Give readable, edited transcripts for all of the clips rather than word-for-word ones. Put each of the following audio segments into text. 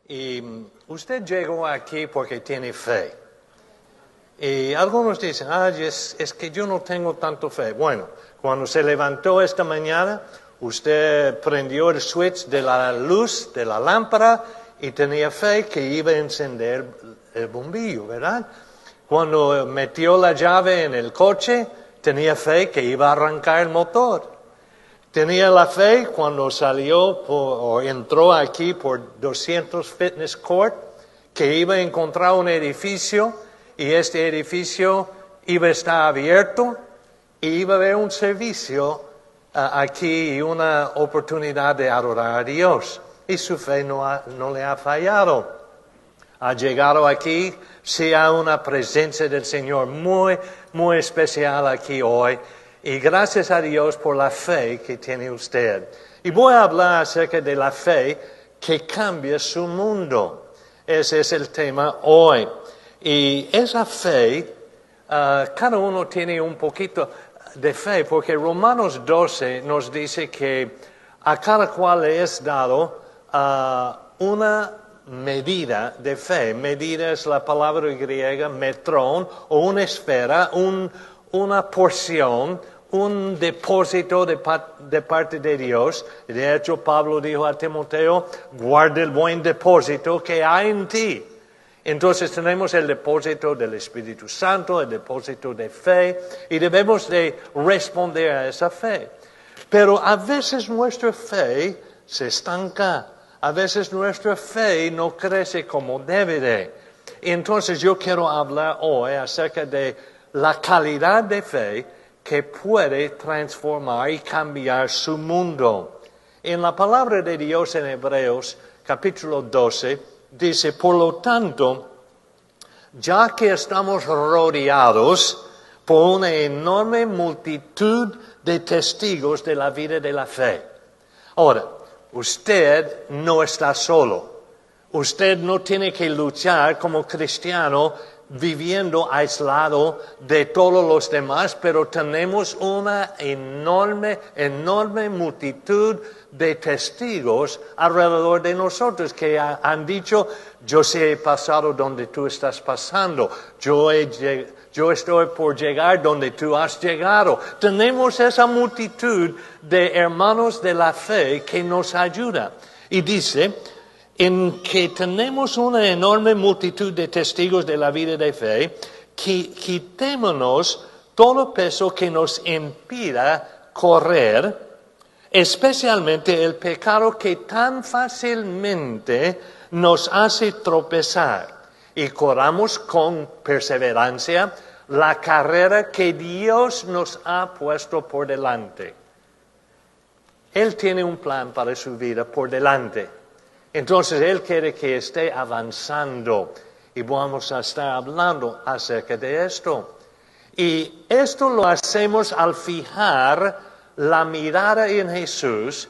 Y usted llegó aquí porque tiene fe. Y algunos dicen, es que yo no tengo tanto fe. Bueno, cuando se levantó esta mañana, usted prendió el switch de la luz de la lámpara y tenía fe que iba a encender el bombillo, ¿verdad? Cuando metió la llave en el coche, tenía fe que iba a arrancar el motor. Tenía la fe cuando salió o entró aquí por 200 Fitness Court, que iba a encontrar un edificio y este edificio iba a estar abierto y iba a haber un servicio aquí y una oportunidad de adorar a Dios. Y su fe no le ha fallado. Ha llegado aquí, sí hay una presencia del Señor muy, muy especial aquí hoy. Y gracias a Dios por la fe que tiene usted. Y voy a hablar acerca de la fe que cambia su mundo. Ese es el tema hoy. Y esa fe, cada uno tiene un poquito de fe, porque Romanos 12 nos dice que a cada cual le es dado una medida de fe. Medida es la palabra griega metrón, o una esfera, una porción, un depósito de parte de Dios. De hecho, Pablo dijo a Timoteo, guarda el buen depósito que hay en ti. Entonces tenemos el depósito del Espíritu Santo, el depósito de fe, y debemos de responder a esa fe. Pero a veces nuestra fe se estanca. A veces nuestra fe no crece como debe de. Entonces yo quiero hablar hoy acerca de la calidad de fe que puede transformar y cambiar su mundo. En la palabra de Dios en Hebreos, capítulo 12, dice, por lo tanto, ya que estamos rodeados por una enorme multitud de testigos de la vida de la fe. Ahora, usted no está solo. Usted no tiene que luchar como cristiano viviendo aislado de todos los demás, pero tenemos una enorme multitud de testigos alrededor de nosotros que han dicho, yo sí he pasado donde tú estás pasando, yo estoy por llegar donde tú has llegado. Tenemos esa multitud de hermanos de la fe que nos ayuda. Y dice, en que tenemos una enorme multitud de testigos de la vida de fe, quitémonos todo peso que nos impida correr, especialmente el pecado que tan fácilmente nos hace tropezar, y corramos con perseverancia la carrera que Dios nos ha puesto por delante. Él tiene un plan para su vida por delante. Entonces Él quiere que esté avanzando y vamos a estar hablando acerca de esto. Y esto lo hacemos al fijar la mirada en Jesús.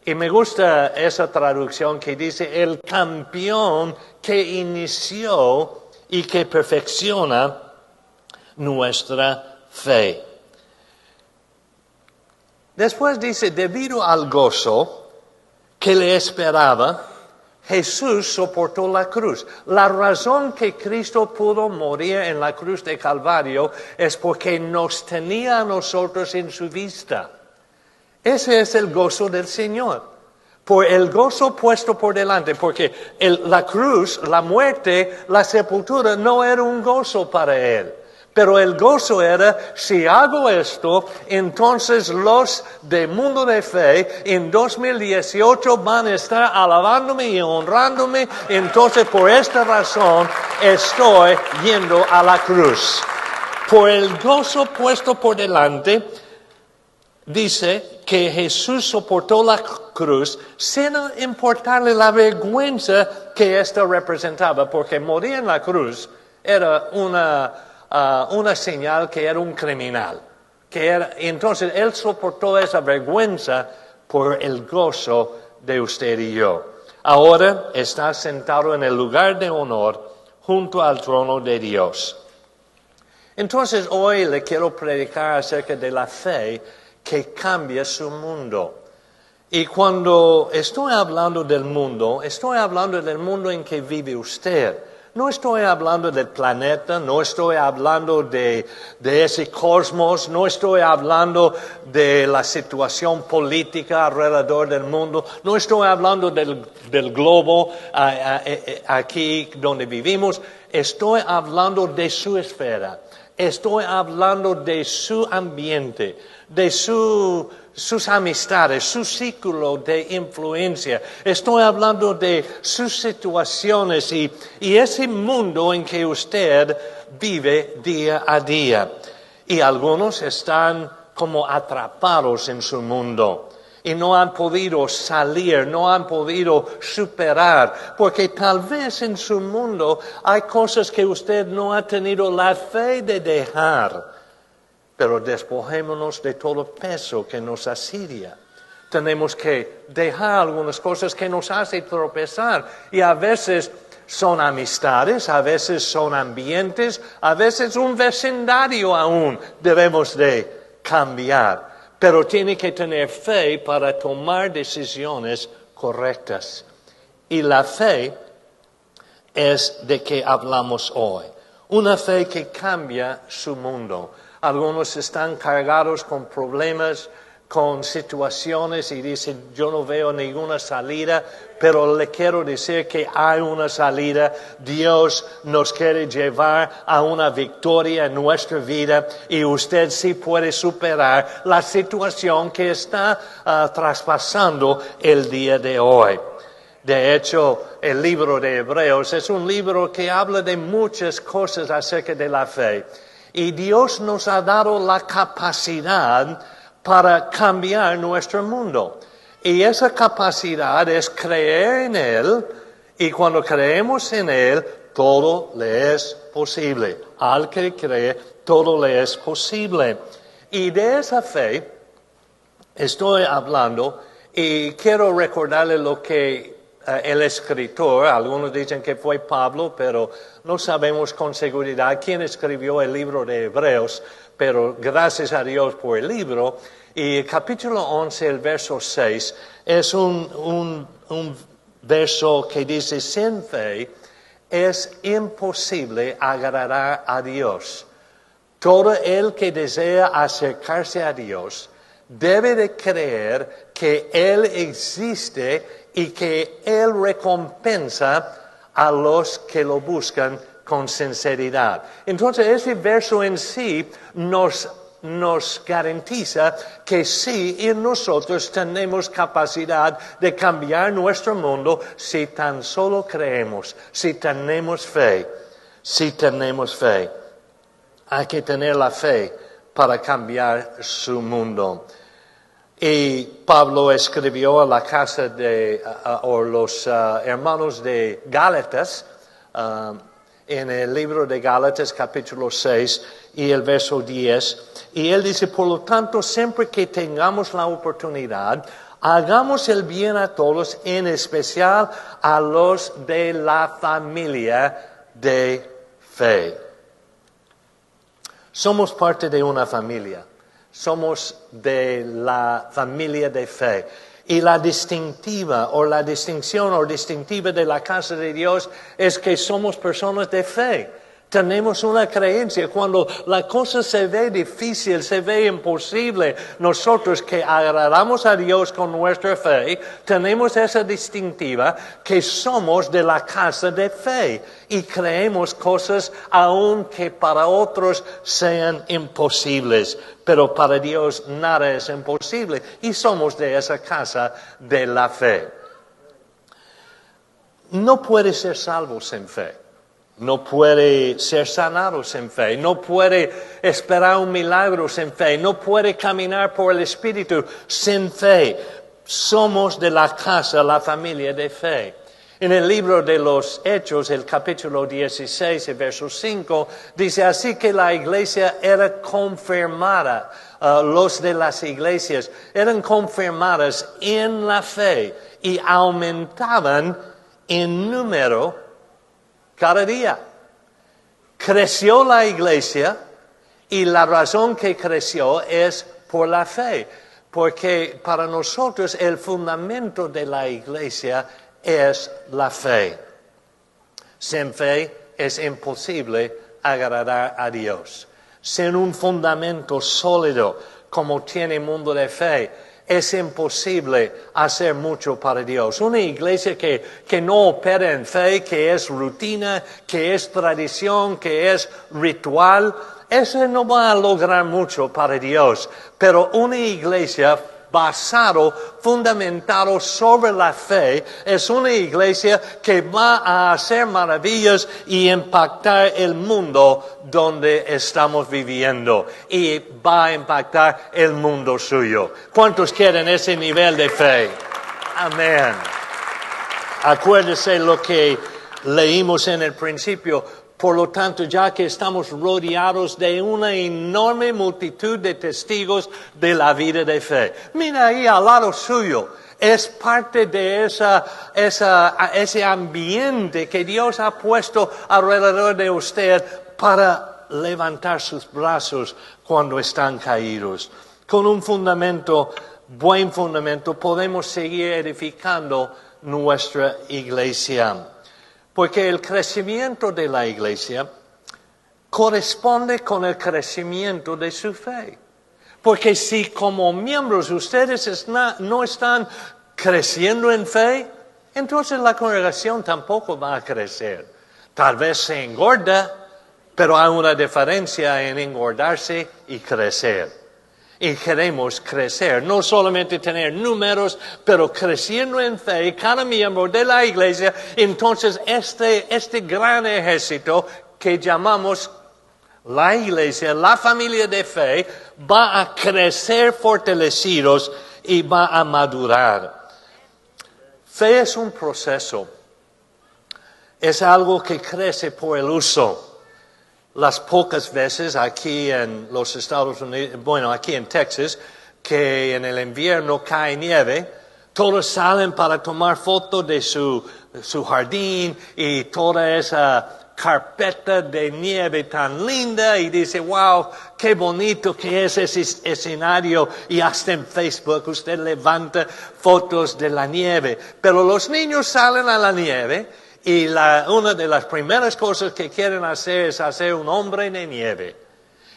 Y me gusta esa traducción que dice, el campeón que inició y que perfecciona nuestra fe. Después dice, debido al gozo que le esperaba, Jesús soportó la cruz. La razón que Cristo pudo morir en la cruz de Calvario es porque nos tenía a nosotros en su vista. Ese es el gozo del Señor. Por el gozo puesto por delante, porque la cruz, la muerte, la sepultura no era un gozo para Él. Pero el gozo era, si hago esto, entonces los de Mundo de Fe en 2018 van a estar alabándome y honrándome. Entonces, por esta razón, estoy yendo a la cruz. Por el gozo puesto por delante, dice que Jesús soportó la cruz sin importarle la vergüenza que ésta representaba, porque morir en la cruz era una señal que era un criminal. Entonces Él soportó esa vergüenza por el gozo de usted y yo. Ahora está sentado en el lugar de honor junto al trono de Dios. Entonces hoy le quiero predicar acerca de la fe que cambia su mundo. Y cuando estoy hablando del mundo en que vive usted. No estoy hablando del planeta, no estoy hablando de ese cosmos, no estoy hablando de la situación política alrededor del mundo, no estoy hablando del globo aquí donde vivimos, estoy hablando de su esfera, estoy hablando de su ambiente, de sus amistades, su círculo de influencia. Estoy hablando de sus situaciones y ese mundo en que usted vive día a día. Y algunos están como atrapados en su mundo y no han podido salir, no han podido superar, porque tal vez en su mundo hay cosas que usted no ha tenido la fe de dejar. Pero despojémonos de todo peso que nos asidia. Tenemos que dejar algunas cosas que nos hacen tropezar. Y a veces son amistades, a veces son ambientes, a veces un vecindario aún debemos de cambiar. Pero tiene que tener fe para tomar decisiones correctas. Y la fe es de que hablamos hoy. Una fe que cambia su mundo. Algunos están cargados con problemas, con situaciones y dicen, yo no veo ninguna salida, pero le quiero decir que hay una salida. Dios nos quiere llevar a una victoria en nuestra vida y usted sí puede superar la situación que está traspasando el día de hoy. De hecho, el libro de Hebreos es un libro que habla de muchas cosas acerca de la fe. Y Dios nos ha dado la capacidad para cambiar nuestro mundo. Y esa capacidad es creer en Él. Y cuando creemos en Él, todo le es posible. Al que cree, todo le es posible. Y de esa fe estoy hablando y quiero recordarle lo que el escritor, algunos dicen que fue Pablo, pero no sabemos con seguridad quién escribió el libro de Hebreos, pero gracias a Dios por el libro. Y el capítulo 11, el verso 6, es un verso que dice, sin fe es imposible agradar a Dios. Todo el que desea acercarse a Dios debe de creer que Él existe y que Él recompensa a los que lo buscan con sinceridad. Entonces, ese verso en sí nos garantiza que sí, en nosotros tenemos capacidad de cambiar nuestro mundo si tan solo creemos, si tenemos fe, si tenemos fe. Hay que tener la fe para cambiar su mundo. Y Pablo escribió a la casa de los hermanos de Gálatas, en el libro de Gálatas capítulo 6 y el verso 10. Y él dice, por lo tanto, siempre que tengamos la oportunidad, hagamos el bien a todos, en especial a los de la familia de fe. Somos parte de una familia. Somos de la familia de fe. Y la distintiva o la distinción o distintiva de la casa de Dios es que somos personas de fe. Tenemos una creencia. Cuando la cosa se ve difícil, se ve imposible, nosotros que agradamos a Dios con nuestra fe, tenemos esa distintiva que somos de la casa de fe y creemos cosas aun que para otros sean imposibles. Pero para Dios nada es imposible y somos de esa casa de la fe. No puede ser salvo sin fe. No puede ser sanado sin fe, no puede esperar un milagro sin fe, no puede caminar por el Espíritu sin fe. Somos de la casa, la familia de fe. En el libro de los Hechos, el capítulo 16, el verso 5, dice así que la iglesia era confirmada, los de las iglesias eran confirmadas en la fe y aumentaban en número cada día. Creció la iglesia y la razón que creció es por la fe. Porque para nosotros el fundamento de la iglesia es la fe. Sin fe es imposible agradar a Dios. Sin un fundamento sólido como tiene el mundo de fe, es imposible hacer mucho para Dios. Una iglesia que no opera en fe, que es rutina, que es tradición, que es ritual, eso no va a lograr mucho para Dios. Pero una iglesia fundamentado sobre la fe, es una iglesia que va a hacer maravillas y impactar el mundo donde estamos viviendo y va a impactar el mundo suyo. ¿Cuántos quieren ese nivel de fe? Amén. Acuérdese lo que leímos en el principio. Por lo tanto, ya que estamos rodeados de una enorme multitud de testigos de la vida de fe. Mira ahí al lado suyo. Es parte de ese ambiente que Dios ha puesto alrededor de usted para levantar sus brazos cuando están caídos. Con un buen fundamento, podemos seguir edificando nuestra iglesia. Porque el crecimiento de la iglesia corresponde con el crecimiento de su fe. Porque si como miembros ustedes no están creciendo en fe, entonces la congregación tampoco va a crecer. Tal vez se engorda, pero hay una diferencia en engordarse y crecer. Y queremos crecer, no solamente tener números, pero creciendo en fe, cada miembro de la iglesia. Entonces este gran ejército que llamamos la iglesia, la familia de fe, va a crecer fortalecidos y va a madurar. Fe es un proceso, es algo que crece por el uso. Las pocas veces aquí en los Estados Unidos, aquí en Texas, que en el invierno cae nieve, todos salen para tomar fotos de su jardín y toda esa carpeta de nieve tan linda y dice, wow, qué bonito que es ese escenario, y hasta en Facebook usted levanta fotos de la nieve. Pero los niños salen a la nieve y una de las primeras cosas que quieren hacer es hacer un hombre de nieve.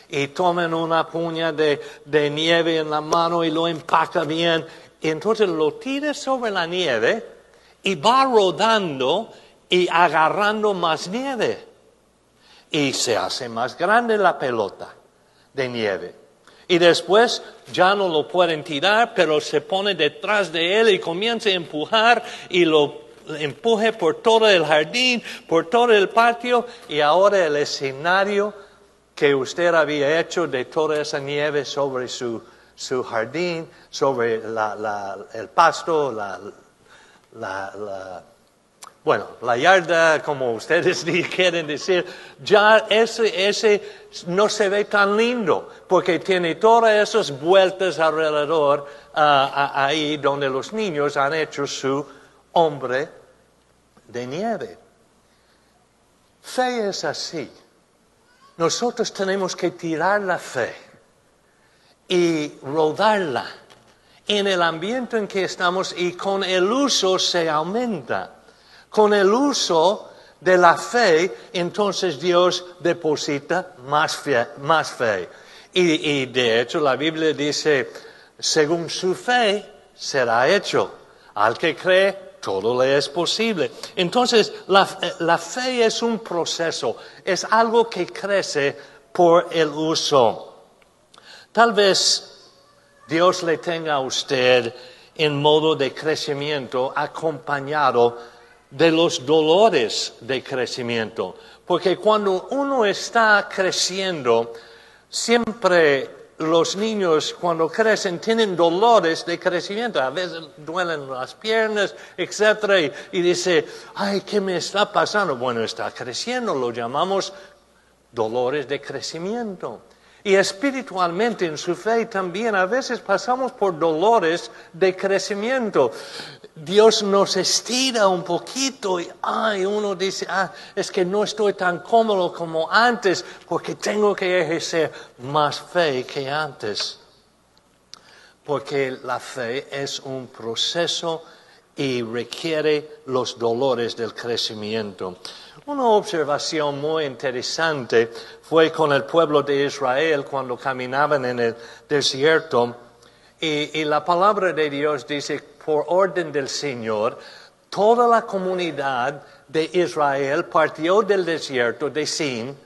Y toman una puña de nieve en la mano y lo empaca bien. Y entonces lo tira sobre la nieve y va rodando y agarrando más nieve. Y se hace más grande la pelota de nieve. Y después ya no lo pueden tirar, pero se pone detrás de él y comienza a empujar y lo empuje por todo el jardín, por todo el patio, y ahora el escenario que usted había hecho de toda esa nieve sobre su jardín, sobre el pasto, la yarda, como ustedes quieren decir, ya ese no se ve tan lindo, porque tiene todas esas vueltas alrededor, ahí donde los niños han hecho su hombre de nieve. Fe es así. Nosotros tenemos que tirar la fe y rodarla en el ambiente en que estamos, y con el uso se aumenta. Con el uso de la fe, entonces Dios deposita más fe. Y de hecho la Biblia dice, según su fe será hecho. Al que cree, todo le es posible. Entonces, la fe es un proceso, es algo que crece por el uso. Tal vez Dios le tenga a usted en modo de crecimiento acompañado de los dolores de crecimiento. Porque cuando uno está creciendo, siempre los niños cuando crecen tienen dolores de crecimiento, a veces duelen las piernas, etc. Y dice, ay, ¿qué me está pasando? Bueno, está creciendo, lo llamamos dolores de crecimiento. Y espiritualmente en su fe también a veces pasamos por dolores de crecimiento. Dios nos estira un poquito y uno dice, es que no estoy tan cómodo como antes porque tengo que ejercer más fe que antes. porque la fe es un proceso y requiere los dolores del crecimiento. Una observación muy interesante fue con el pueblo de Israel cuando caminaban en el desierto y la palabra de Dios dice, por orden del Señor, toda la comunidad de Israel partió del desierto de Sin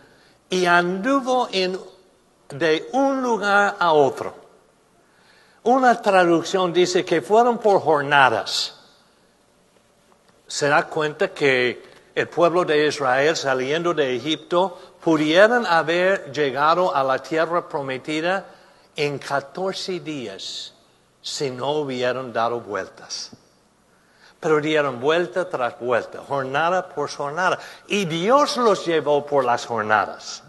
y anduvo de un lugar a otro. Una traducción dice que fueron por jornadas. Se da cuenta que el pueblo de Israel saliendo de Egipto pudieran haber llegado a la tierra prometida en 14 días si no hubieran dado vueltas. Pero dieron vuelta tras vuelta, jornada por jornada. Y Dios los llevó por las jornadas,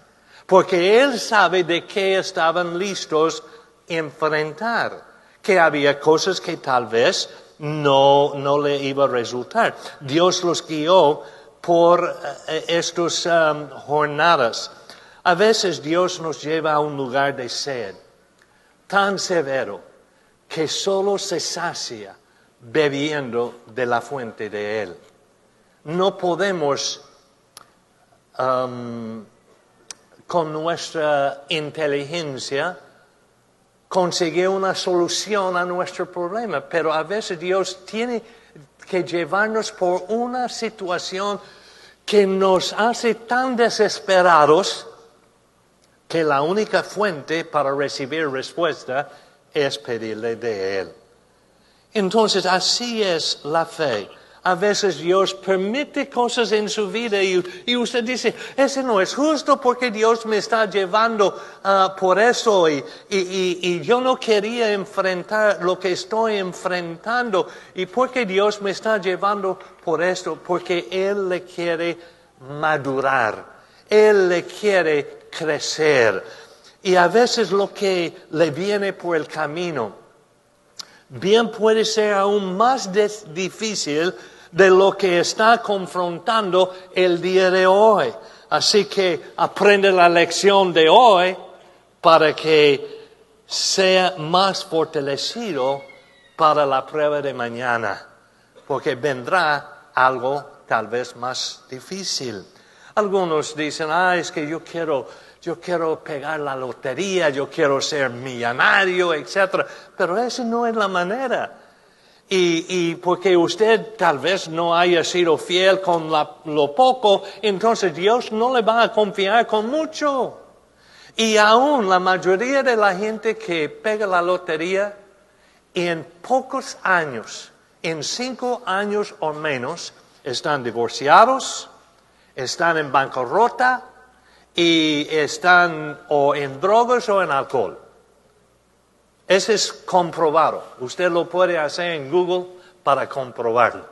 porque Él sabe de qué estaban listos a enfrentar, que había cosas que tal vez no le iba a resultar. Dios los guió por estas jornadas. A veces Dios nos lleva a un lugar de sed tan severo que solo se sacia bebiendo de la fuente de Él. No podemos con nuestra inteligencia conseguir una solución a nuestro problema, pero a veces Dios tiene que llevarnos por una situación que nos hace tan desesperados que la única fuente para recibir respuesta es pedirle de Él. Entonces, así es la fe. A veces Dios permite cosas en su vida y usted dice, ese no es justo porque Dios me está llevando por eso y yo no quería enfrentar lo que estoy enfrentando. ¿Y por qué Dios me está llevando por esto? Porque Él le quiere madurar, Él le quiere crecer. Y a veces lo que le viene por el camino bien puede ser aún más difícil de lo que está confrontando el día de hoy. Así que aprende la lección de hoy para que sea más fortalecido para la prueba de mañana, porque vendrá algo tal vez más difícil. Algunos dicen, es que yo quiero pegar la lotería, yo quiero ser millonario, etc. Pero esa no es la manera. Y porque usted tal vez no haya sido fiel con lo poco, entonces Dios no le va a confiar con mucho. Y aún la mayoría de la gente que pega la lotería, en pocos años, en 5 años o menos, están divorciados, están en bancarrota y están o en drogas o en alcohol. Eso es comprobado. Usted lo puede hacer en Google para comprobarlo.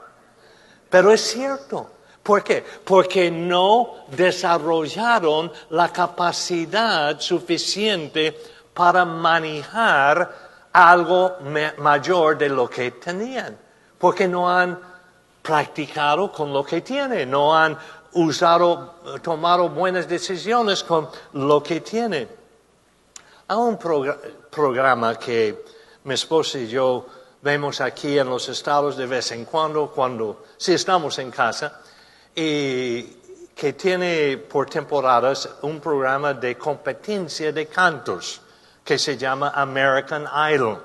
Pero es cierto. ¿Por qué? Porque no desarrollaron la capacidad suficiente para manejar algo mayor de lo que tenían. Porque no han practicado con lo que tienen. No han tomado buenas decisiones con lo que tienen. Hay un programa que mi esposa y yo vemos aquí en los estados de vez en cuando si estamos en casa, y que tiene por temporadas un programa de competencia de cantos que se llama American Idol.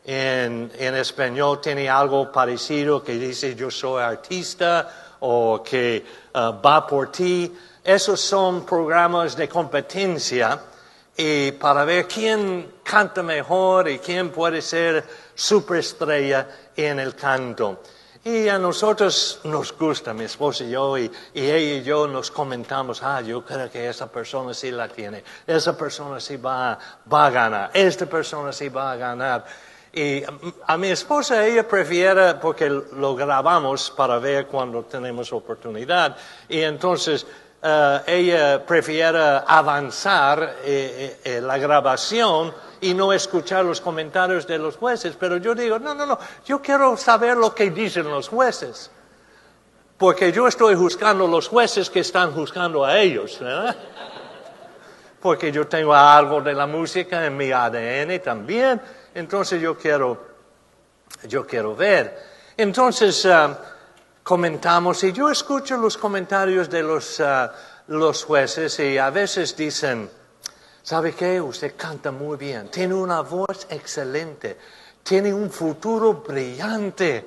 En español tiene algo parecido que dice yo soy artista o que va por ti. Esos son programas de competencia y para ver quién canta mejor y quién puede ser superestrella en el canto. Y a nosotros nos gusta, mi esposa y yo, y ella y yo nos comentamos, yo creo que esa persona sí la tiene, esa persona sí va a ganar, esta persona sí va a ganar. Y a mi esposa ella prefiere, porque lo grabamos para ver cuando tenemos oportunidad, y entonces ella prefiere avanzar la grabación y no escuchar los comentarios de los jueces. Pero yo digo, no, yo quiero saber lo que dicen los jueces. Porque yo estoy juzgando los jueces que están juzgando a ellos, ¿verdad? Porque yo tengo algo de la música en mi ADN también. Entonces yo quiero ver. Entonces comentamos, y yo escucho los comentarios de los jueces y a veces dicen, ¿sabe qué? Usted canta muy bien, tiene una voz excelente, tiene un futuro brillante.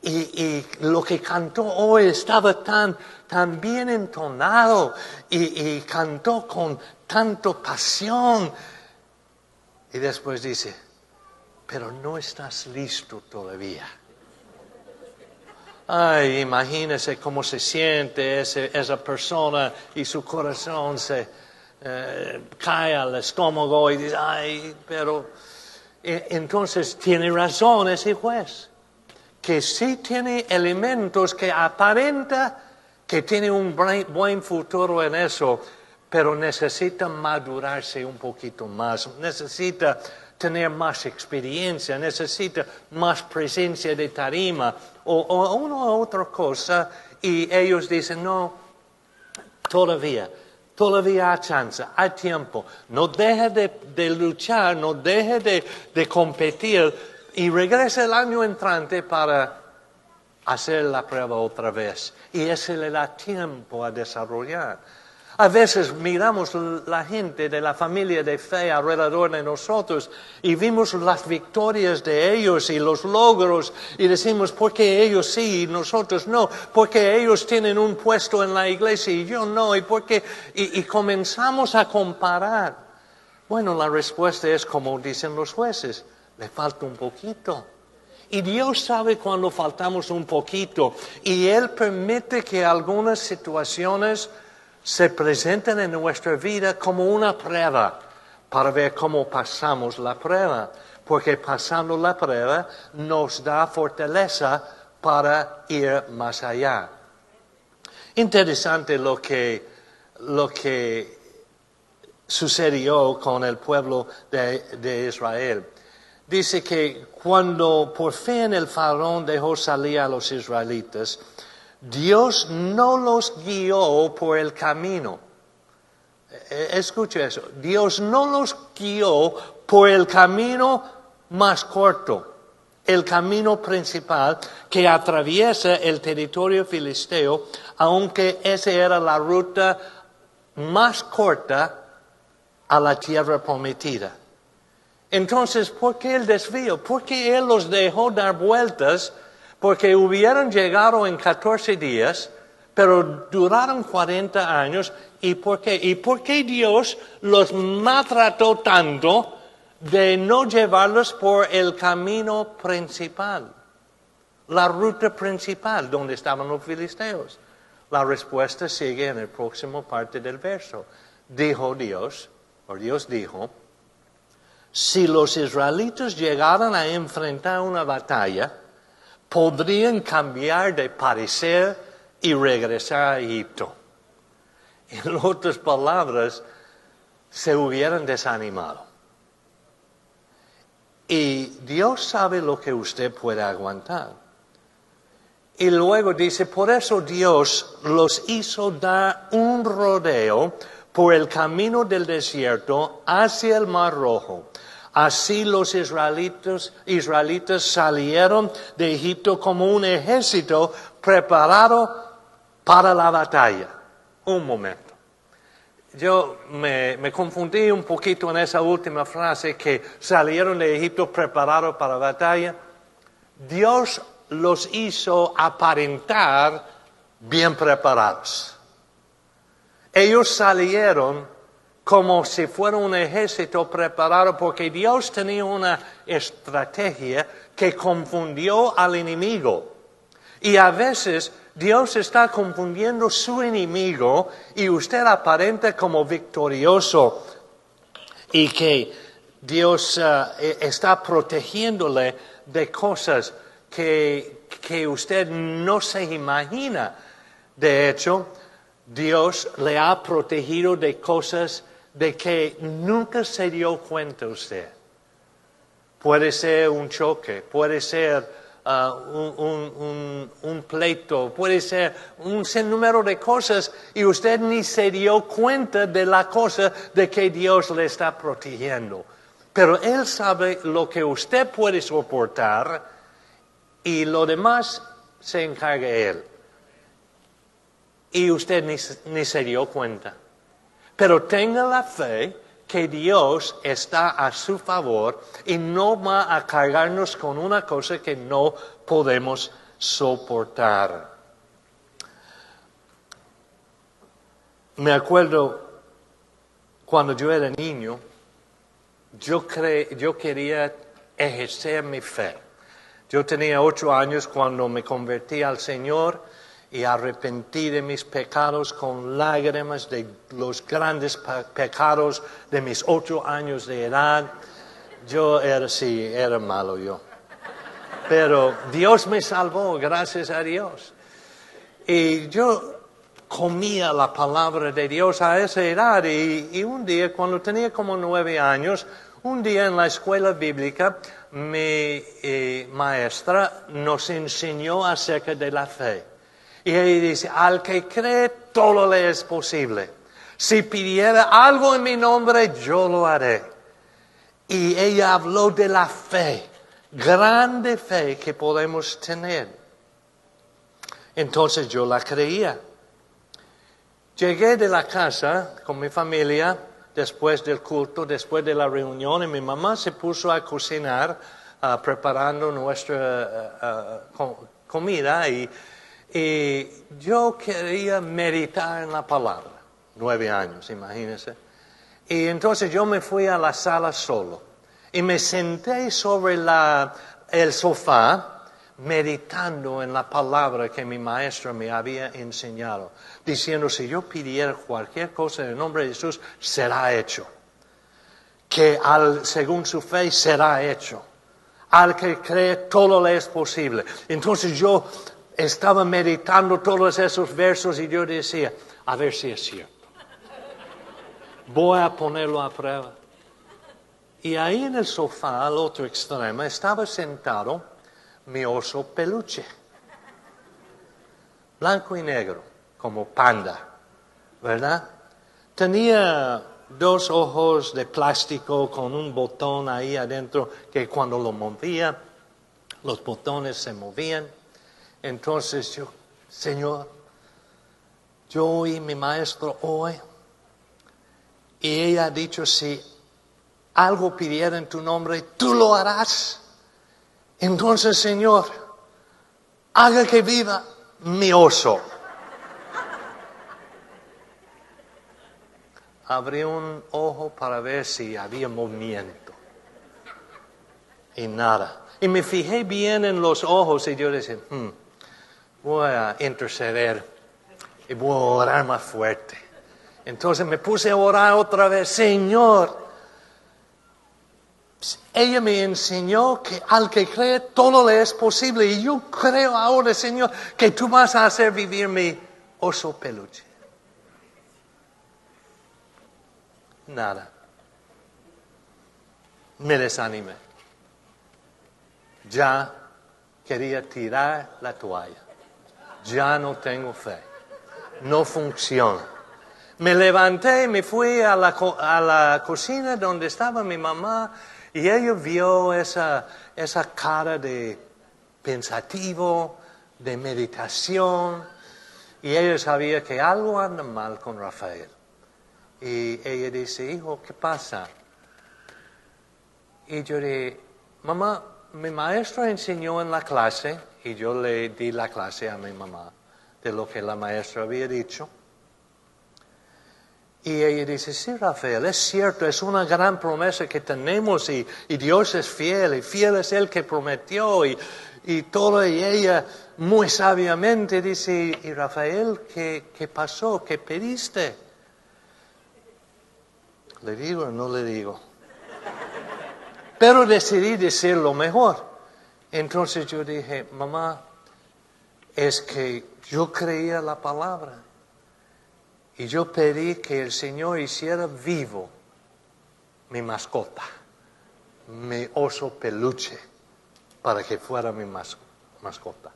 Y lo que cantó hoy estaba tan bien entonado y cantó con tanto pasión. Y después dice, pero no estás listo todavía. Ay, imagínese cómo se siente esa persona y su corazón se cae al estómago y dice, ay, pero... Entonces tiene razón ese juez, que sí tiene elementos que aparenta que tiene un buen futuro en eso, pero necesita madurarse un poquito más, necesita tener más experiencia, necesita más presencia de tarima o una u otra cosa, y ellos dicen, no, todavía hay chance, hay tiempo, no deje de luchar, no deje de competir y regrese el año entrante para hacer la prueba otra vez. Y ese le da tiempo a desarrollar. A veces miramos la gente de la familia de fe alrededor de nosotros y vimos las victorias de ellos y los logros y decimos, ¿por qué ellos sí y nosotros no? ¿Por qué ellos tienen un puesto en la iglesia y yo no? Y comenzamos a comparar. Bueno, la respuesta es como dicen los jueces, le falta un poquito. Y Dios sabe cuando faltamos un poquito y Él permite que algunas situaciones se presenten en nuestra vida como una prueba para ver cómo pasamos la prueba, porque pasando la prueba nos da fortaleza para ir más allá. Interesante lo que sucedió con el pueblo de Israel. Dice que cuando por fin el faraón dejó salir a los israelitas, Dios no los guió por el camino. Escuche eso. Dios no los guió por el camino más corto, el camino principal que atraviesa el territorio filisteo, aunque esa era la ruta más corta a la tierra prometida. Entonces, ¿por qué el desvío? ¿Por qué Él los dejó dar vueltas? Porque hubieran llegado en 14 días, pero duraron 40 años. ¿Y por qué? ¿Y por qué Dios los maltrató tanto de no llevarlos por el camino principal? La ruta principal, donde estaban los filisteos. La respuesta sigue en el próximo parte del verso. Dijo Dios, o Dios dijo, si los israelitas llegaran a enfrentar una batalla, podrían cambiar de parecer y regresar a Egipto. En otras palabras, se hubieran desanimado. Y Dios sabe lo que usted puede aguantar. Y luego dice, por eso Dios los hizo dar un rodeo por el camino del desierto hacia el Mar Rojo. Así los israelitas salieron de Egipto como un ejército preparado para la batalla. Un momento. Yo me confundí un poquito en esa última frase que salieron de Egipto preparados para la batalla. Dios los hizo aparentar bien preparados. Ellos salieron como si fuera un ejército preparado, porque Dios tenía una estrategia que confundió al enemigo. Y a veces Dios está confundiendo su enemigo y usted aparenta como victorioso y que Dios está protegiéndole de cosas que usted no se imagina. De hecho, Dios le ha protegido de cosas de que nunca se dio cuenta usted. Puede ser un choque, puede ser un pleito, puede ser un sinnúmero de cosas y usted ni se dio cuenta de la cosa de que Dios le está protegiendo. Pero Él sabe lo que usted puede soportar y lo demás se encarga Él. Y usted ni se dio cuenta. Pero tenga la fe que Dios está a su favor y no va a cargarnos con una cosa que no podemos soportar. Me acuerdo cuando yo era niño, yo quería ejercer mi fe. Yo tenía 8 años cuando me convertí al Señor y arrepentí de mis pecados con lágrimas de los grandes pecados de mis 8 años de edad. Yo era malo yo. Pero Dios me salvó, gracias a Dios. Y yo comía la palabra de Dios a esa edad y un día, cuando tenía como 9 años, un día en la escuela bíblica, mi maestra nos enseñó acerca de la fe. Y ella dice, al que cree, todo le es posible. Si pidiera algo en mi nombre, yo lo haré. Y ella habló de la fe, grande fe que podemos tener. Entonces yo la creía. Llegué de la casa con mi familia después del culto, después de la reunión, y mi mamá se puso a cocinar, preparando nuestra comida, y yo quería meditar en la palabra. 9 años, imagínense. Y entonces yo me fui a la sala solo, y me senté sobre el sofá, meditando en la palabra que mi maestro me había enseñado, diciendo, si yo pidiera cualquier cosa en el nombre de Jesús, será hecho. Que según su fe será hecho. Al que cree, todo le es posible. Entonces yo estaba meditando todos esos versos y yo decía, a ver si es cierto. Voy a ponerlo a prueba. Y ahí en el sofá, al otro extremo, estaba sentado mi oso peluche, blanco y negro, como panda, ¿verdad? Tenía 2 ojos de plástico con un botón ahí adentro que cuando lo movía, los botones se movían. Entonces yo, Señor, yo oí mi maestro hoy y ella ha dicho, si algo pidiera en tu nombre, tú lo harás. Entonces, Señor, haga que viva mi oso. Abrí un ojo para ver si había movimiento. Y nada. Y me fijé bien en los ojos y yo decía, voy a interceder y voy a orar más fuerte. Entonces me puse a orar otra vez, Señor. Ella me enseñó que al que cree todo le es posible. Y yo creo ahora, Señor, que tú vas a hacer vivir mi oso peluche. Nada. Me desanimé. Ya quería tirar la toalla. Ya no tengo fe. No funciona. Me levanté y me fui a la cocina donde estaba mi mamá. Y ella vio esa cara de pensativo, de meditación, y ella sabía que algo anda mal con Rafael. Y ella dice, hijo, ¿qué pasa? Y yo dije, mamá, mi maestro enseñó en la clase, y yo le di la clase a mi mamá de lo que la maestra había dicho. Y ella dice, sí, Rafael, es cierto, es una gran promesa que tenemos y Dios es fiel, y fiel es Él que prometió, y todo, y ella muy sabiamente dice, y Rafael, ¿qué pasó? ¿Qué pediste? ¿Le digo o no le digo? Pero decidí decir lo mejor. Entonces yo dije, mamá, es que yo creía la palabra. Y yo pedí que el Señor hiciera vivo mi mascota, mi oso peluche, para que fuera mi mascota.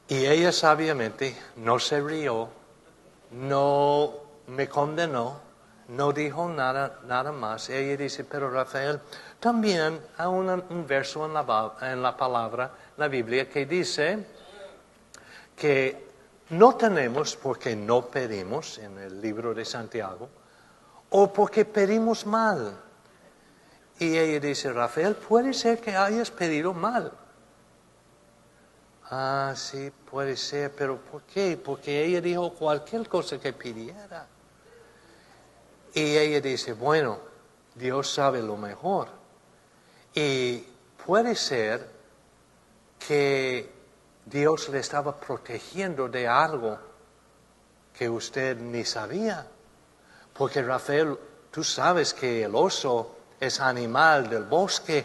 Y ella sabiamente no se rió, no me condenó, No dijo nada más. Ella dice, pero Rafael, también hay un verso en la palabra, la Biblia, que dice que no tenemos porque no pedimos, en el libro de Santiago, o porque pedimos mal. Y ella dice, Rafael, puede ser que hayas pedido mal. Ah, sí, puede ser, pero ¿por qué? Porque ella dijo cualquier cosa que pidiera. Y ella dice, bueno, Dios sabe lo mejor. Y puede ser que Dios le estaba protegiendo de algo que usted ni sabía. Porque Rafael, tú sabes que el oso es animal del bosque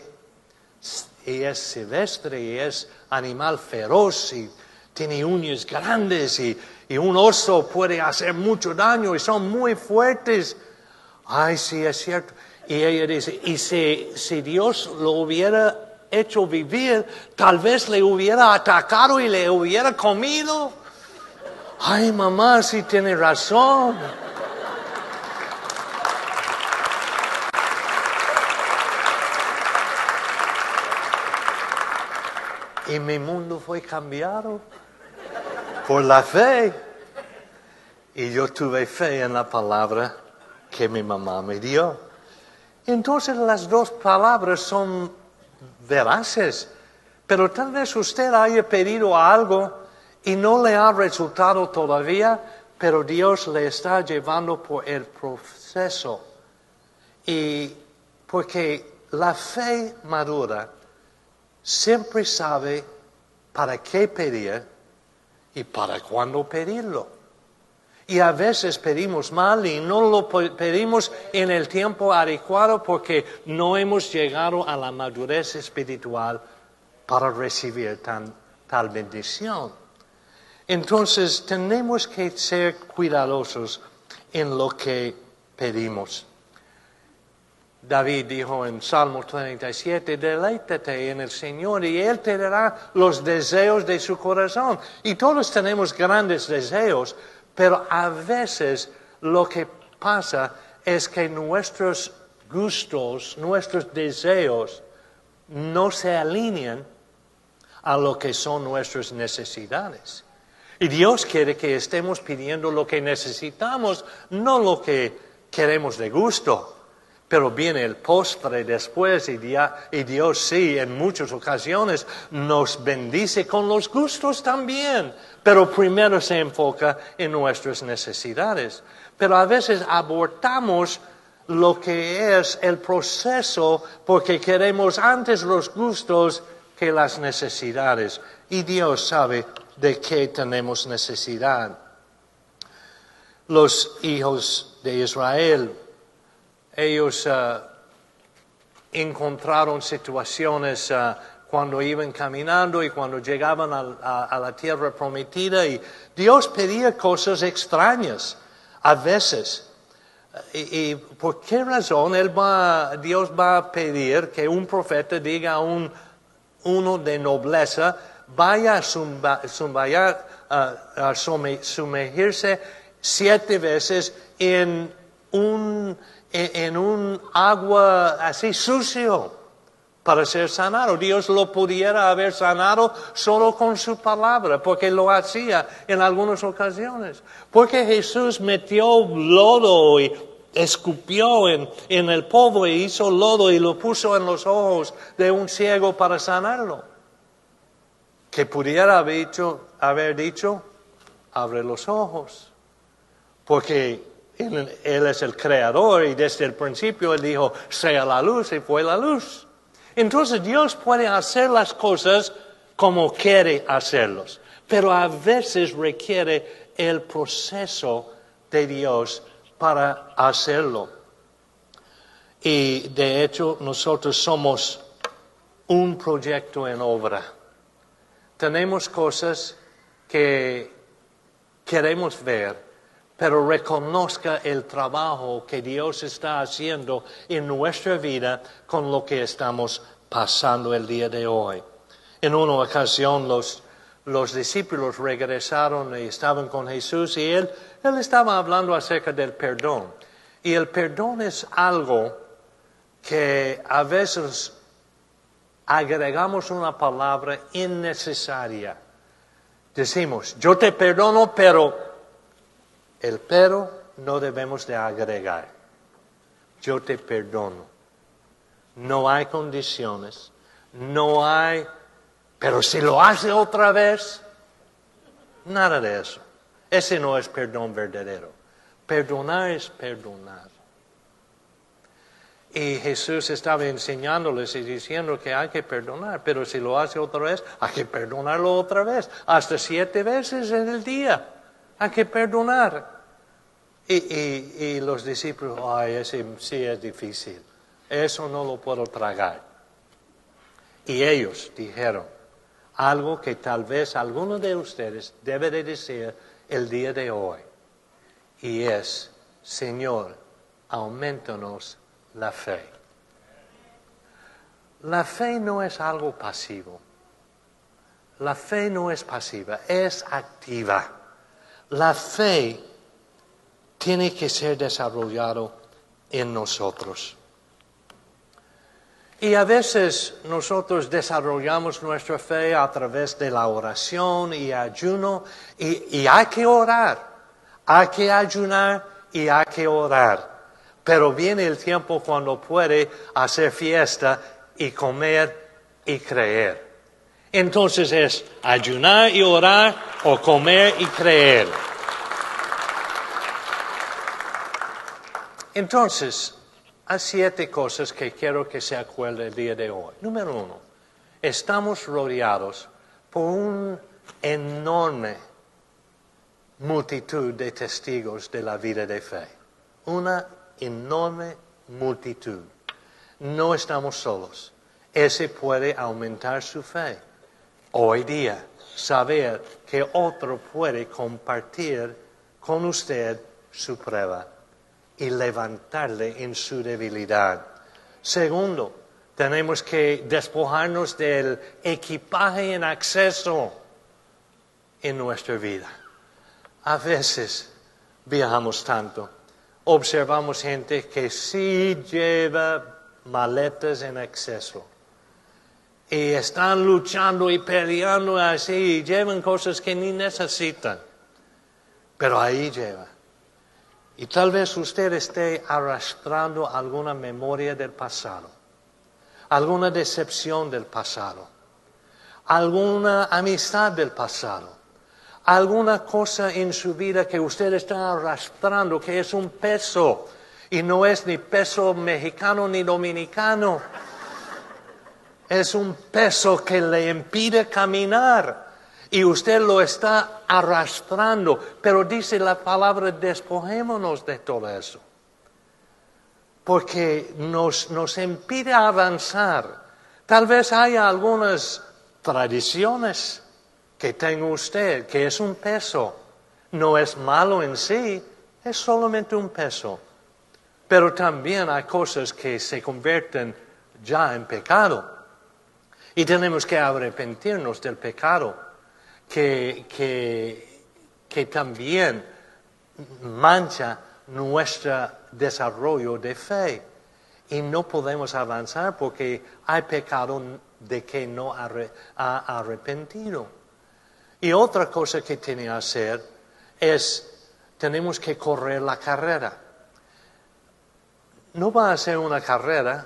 y es silvestre y es animal feroz y tiene uñas grandes y un oso puede hacer mucho daño y son muy fuertes. Ay, sí, es cierto. Y ella dice, y si Dios lo hubiera hecho vivir, tal vez le hubiera atacado y le hubiera comido. Ay, mamá, sí tiene razón. Y mi mundo fue cambiado por la fe. Y yo tuve fe en la palabra que mi mamá me dio. Entonces las dos palabras son veraces. Pero tal vez usted haya pedido algo y no le ha resultado todavía, pero Dios le está llevando por el proceso. Y porque la fe madura siempre sabe para qué pedir y para cuándo pedirlo. Y a veces pedimos mal y no lo pedimos en el tiempo adecuado porque no hemos llegado a la madurez espiritual para recibir tal bendición. Entonces tenemos que ser cuidadosos en lo que pedimos. David dijo en Salmo 37, deleítate en el Señor y Él te dará los deseos de su corazón. Y todos tenemos grandes deseos, pero a veces lo que pasa es que nuestros gustos, nuestros deseos no se alinean a lo que son nuestras necesidades. Y Dios quiere que estemos pidiendo lo que necesitamos, no lo que queremos de gusto. Pero viene el postre después y Dios sí, en muchas ocasiones nos bendice con los gustos también. Pero primero se enfoca en nuestras necesidades. Pero a veces abortamos lo que es el proceso porque queremos antes los gustos que las necesidades. Y Dios sabe de qué tenemos necesidad. Los hijos de Israel, ellos encontraron situaciones cuando iban caminando y cuando llegaban a la tierra prometida y Dios pedía cosas extrañas a veces. ¿Y por qué razón Dios va a pedir que un profeta diga a uno de nobleza vaya a sumergirse 7 veces en un agua así sucio para ser sanado? Dios lo pudiera haber sanado solo con su palabra, porque lo hacía en algunas ocasiones. Porque Jesús metió lodo y escupió en el polvo e hizo lodo y lo puso en los ojos de un ciego para sanarlo. Que pudiera haber dicho, abre los ojos, porque Él es el creador y desde el principio Él dijo, sea la luz y fue la luz. Entonces Dios puede hacer las cosas como quiere hacerlos, pero a veces requiere el proceso de Dios para hacerlo. Y de hecho nosotros somos un proyecto en obra. Tenemos cosas que queremos ver, pero reconozca el trabajo que Dios está haciendo en nuestra vida con lo que estamos pasando el día de hoy. En una ocasión los discípulos regresaron y estaban con Jesús y él estaba hablando acerca del perdón. Y el perdón es algo que a veces agregamos una palabra innecesaria. Decimos, yo te perdono, pero el pero no debemos de agregar. Yo te perdono. No hay condiciones, no hay, pero si lo hace otra vez, nada de eso. Ese no es perdón verdadero. Perdonar es perdonar. Y Jesús estaba enseñándoles y diciendo que hay que perdonar, pero si lo hace otra vez, hay que perdonarlo otra vez, hasta 7 veces en el día. Hay que perdonar. Y los discípulos, ay, ese sí es difícil. Eso no lo puedo tragar. Y ellos dijeron algo que tal vez alguno de ustedes debe de decir el día de hoy. Y es, Señor, aumentanos la fe. La fe no es algo pasivo. La fe no es pasiva, es activa. La fe tiene que ser desarrollado en nosotros. Y a veces nosotros desarrollamos nuestra fe a través de la oración y ayuno, y hay que orar, hay que ayunar y hay que orar. Pero viene el tiempo cuando puede hacer fiesta y comer y creer. Entonces es ayunar y orar o comer y creer. Entonces, hay 7 cosas que quiero que se acuerde el día de hoy. Número 1, estamos rodeados por una enorme multitud de testigos de la vida de fe. Una enorme multitud. No estamos solos. Ese puede aumentar su fe. Hoy día, saber que otro puede compartir con usted su prueba y levantarle en su debilidad. Segundo, tenemos que despojarnos del equipaje en exceso en nuestra vida. A veces viajamos tanto, observamos gente que sí lleva maletas en exceso y están luchando y peleando así y llevan cosas que ni necesitan, pero ahí lleva. Y tal vez usted esté arrastrando alguna memoria del pasado, alguna decepción del pasado, alguna amistad del pasado, alguna cosa en su vida que usted está arrastrando que es un peso y no es ni peso mexicano ni dominicano. Es un peso que le impide caminar. Y usted lo está arrastrando, pero dice la palabra, despojémonos de todo eso. Porque nos impide avanzar. Tal vez haya algunas tradiciones que tenga usted, que es un peso. No es malo en sí, es solamente un peso. Pero también hay cosas que se convierten ya en pecado. Y tenemos que arrepentirnos del pecado. Que también mancha nuestro desarrollo de fe. Y no podemos avanzar porque hay pecado de que no ha arrepentido. Y otra cosa que tiene que hacer es, tenemos que correr la carrera. No va a ser una carrera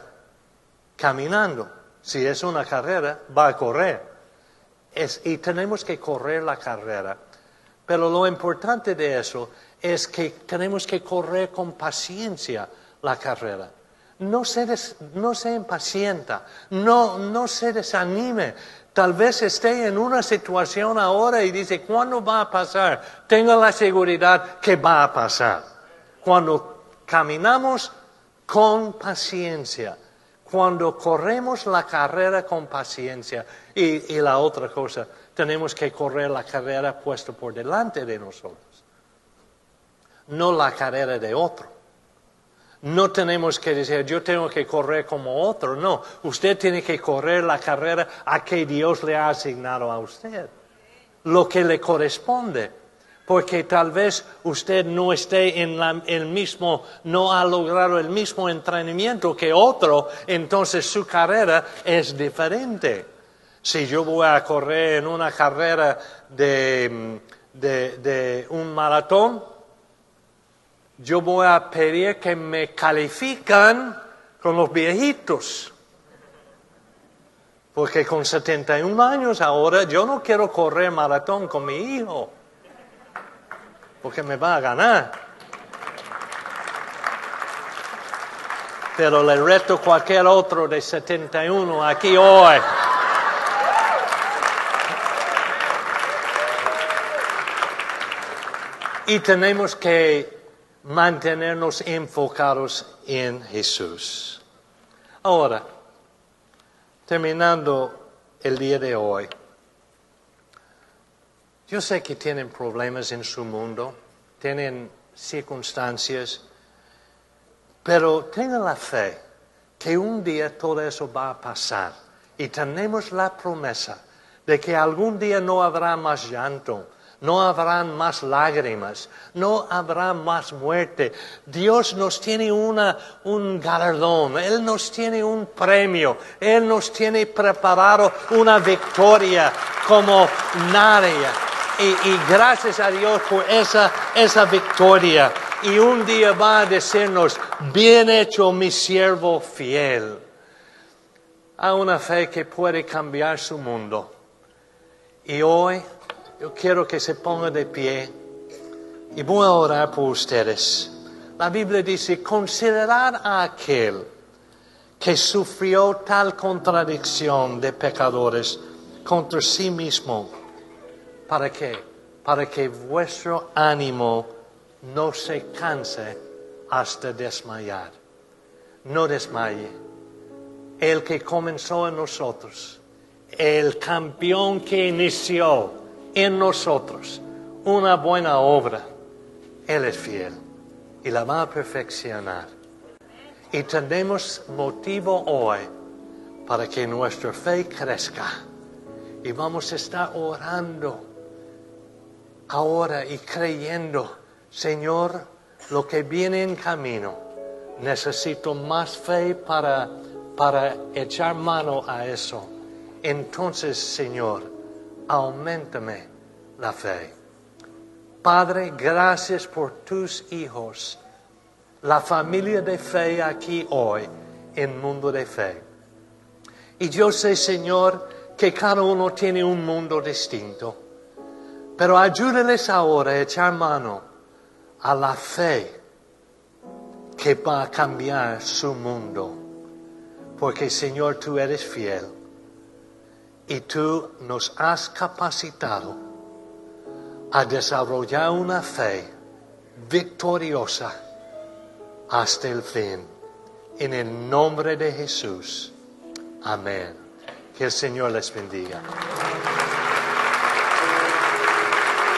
caminando. Si es una carrera, va a correr. Y tenemos que correr la carrera. Pero lo importante de eso es que tenemos que correr con paciencia la carrera. No se impacienta, no se desanime. Tal vez esté en una situación ahora y dice, ¿cuándo va a pasar? Tenga la seguridad que va a pasar. Cuando caminamos con paciencia, cuando corremos la carrera con paciencia, y la otra cosa, tenemos que correr la carrera puesta por delante de nosotros, no la carrera de otro. No tenemos que decir, yo tengo que correr como otro, no. Usted tiene que correr la carrera a que Dios le ha asignado a usted, lo que le corresponde. porque tal vez usted no esté en el mismo, no ha logrado el mismo entrenamiento que otro, entonces su carrera es diferente. Si yo voy a correr en una carrera de un maratón, yo voy a pedir que me califican con los viejitos. Porque con 71 años ahora yo no quiero correr maratón con mi hijo. Porque me va a ganar. Pero le reto a cualquier otro de 71 aquí hoy. Y tenemos que mantenernos enfocados en Jesús. Ahora, terminando el día de hoy, yo sé que tienen problemas en su mundo, tienen circunstancias, pero tengan la fe que un día todo eso va a pasar. Y tenemos la promesa de que algún día no habrá más llanto, no habrán más lágrimas, no habrá más muerte. Dios nos tiene un galardón, Él nos tiene un premio, Él nos tiene preparado una victoria como nadie. Y gracias a Dios por esa victoria. Y un día va a decirnos, bien hecho mi siervo fiel. Hay una fe que puede cambiar su mundo. Y hoy yo quiero que se ponga de pie y voy a orar por ustedes. La Biblia dice, considerad a aquel que sufrió tal contradicción de pecadores contra sí mismo. ¿Para qué? Para que vuestro ánimo no se canse hasta desmayar. No desmaye. El que comenzó en nosotros, el campeón que inició en nosotros una buena obra, Él es fiel y la va a perfeccionar. Y tenemos motivo hoy para que nuestra fe crezca. Y vamos a estar orando ahora y creyendo, Señor, lo que viene en camino, necesito más fe para echar mano a eso. Entonces, Señor, auméntame la fe. Padre, gracias por tus hijos, la familia de fe aquí hoy, en Mundo de Fe. Y yo sé, Señor, que cada uno tiene un mundo distinto. Pero ayúdales ahora a echar mano a la fe que va a cambiar su mundo. Porque, Señor, tú eres fiel. Y tú nos has capacitado a desarrollar una fe victoriosa hasta el fin. En el nombre de Jesús. Amén. Que el Señor les bendiga.